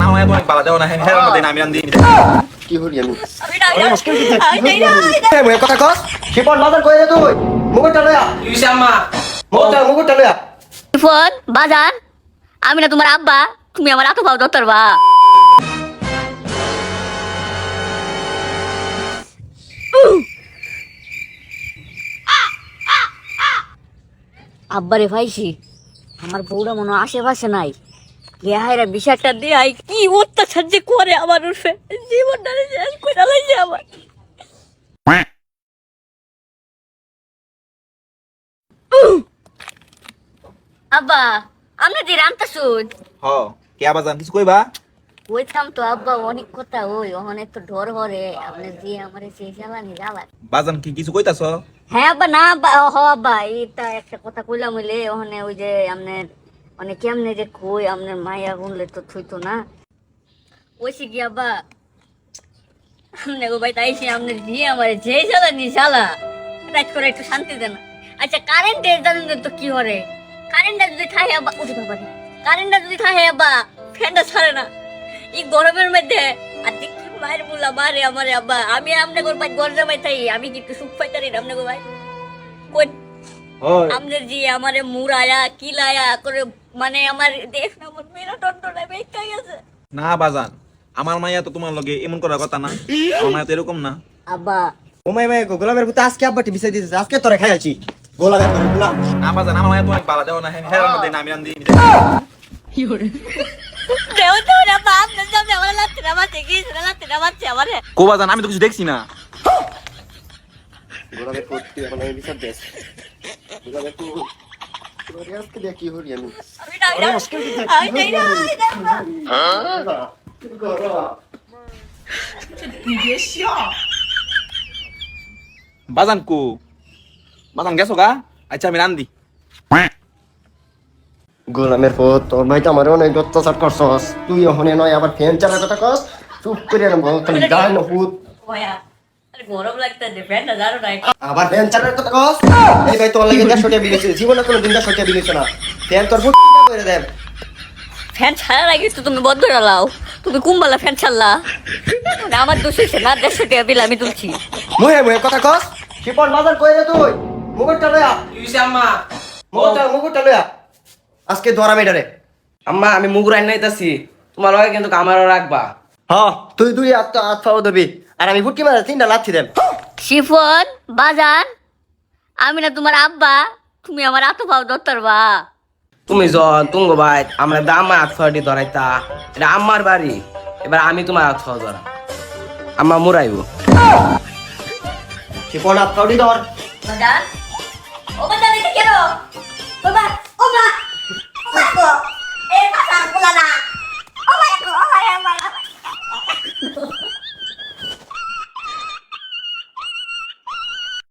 আমার তো অনেক বালা দেও না, হ্যাঁ মধ্যে আমি রান্ধি। কি হরি আমি মুখের কথা কস শিপন বাজার কই রে তুই মুকুটটা লয়া ইউসা আম্মা মুকুটটা লয়া ফোন বাজার আমি না তোমার আব্বা, তুমি আমার আতো ভাও দত্তর বা আব্বারে ভাইছি আমার বউরা মনে হয় আশেপাশে নাই। রেহাইরা বিষয়টা দিয়ে কি অত্যাচার যে করে আমার উঠে জীবনটা শেষ করে লাইছে আমার। আব্বা আমরা যে রামতা শুন হ কে আবাজান কিছু কইবা? ওইতাম তো আব্বা অনেক কথা ওই অনেক তো ডর হরে আপনি যে আমারে সেই জ্বালানি জ্বালান। বাজান কি কিছু কইতাছ? হ্যাঁ আব্বা না হ আব্বা এটা একটা কথা কইলাম হইলে ওখানে ওই যে আপনার মানে কেমনে যে কই আপনার মায়া গুনলে তো থইতো না ওইসি কি আব্বা আপনি গো ভাই তাইছি আপনার জি আমার যে জ্বালানি জ্বালা রাত করে একটু শান্তি দেন। আচ্ছা কারেন্টের জানেন তো কি হরে কারেন্টটা যদি থাকে আব্বা উঠে বাবা কারেন্টটা যদি থাকে আব্বা ফ্যানটা ছাড়ে না এই গরমের মধ্যে আর দেখি মায়ের বুলা মারে আমারে আব্বা আমি আমনে গোর ভাই গর জামাই তাই আমি কি একটু সুখ পাইতারি আমনে গো ভাই কই আমনের জি আমারে মুরায়া কিলায়া করে মানে আমার দেখ না মন মেরা টন্টনা বেকাই আছে না বাজান আমার মাইয়া তো তোমার লগে এমন করার কথা না, আমার মাইয়া তো এরকম না। আব্বা ও মাই গোলামের পুতে আজকে আব্বা টিভি দিতেছে আজকে তোরে খাইছি গোলামের গোলাম না বাজান আমার মাইয়া তো অনেক বালা দেও না, হ্যাঁ মধ্যে আমি রান্ধি। দেও তো না বাপ না যাবে আমার লাতে না মাতে কি লাতে না মাতে আমারে কো বাজান আমি তো কিছু দেখছি না। গোলামের পুতে এখন আমি বিচার দেশ গোলামের পুতে তোর আজকে দেখ কি হরি আমি আমি না আই না বাজান কো বাজান গেছো গা? আচ্ছা আমি রান্ধি। গোলামের পুত তোর ভাই তো আমার অনেক অত্যাচার করছস তুই ওখানে নয় আবার ফ্যান চালার কথা কস চুপ করে বল তুমি গায় না পুত ওয়া আরে গরম লাগতেছে ফ্যানটা জানো না আবার ফ্যান চালার কথা কস এই ভাই তোর লাগে 150 টাকা বিলেছে জীবনে কোনো দিন 150 টাকা বিলেছ না ফ্যান তোর ফুট করে দেব ফ্যান ছাড়া লাগে তো তুমি বন্ধ রালাও তুমি কুম্বালা ফ্যান ছাড়লা না আমার দোষ হইছে না 150 টাকা বিল আমি তুলছি মুখের কথা কস শিপন বাজার কই রে তুই মুকুটটা লয়া ইউসা আম্মা মুকুটটা লয়া আজকে ধরা মেডারে আম্মা আমি মুগ রান্না নাইতাছি তোমার লগে কিন্তু আমারও রাখবা। হ্যাঁ তুই দুই হাত পাও দেবি আর আমি ফুটকি মারা তিনটা লাথি দেব শিফন বাজান আমি না তোমার আব্বা তুমি আমার আতো ভাও দত্তর বা তুমি তুঙ্গ ভাই আমরা দামা আতফাটি ধরাইতা এটা আম্মার বাড়ি এবার আমি তোমার আতফা ধরা আম্মা মুরাইব শিপন হাত পাউডি ধর বাজান ও বাজান এটা কেন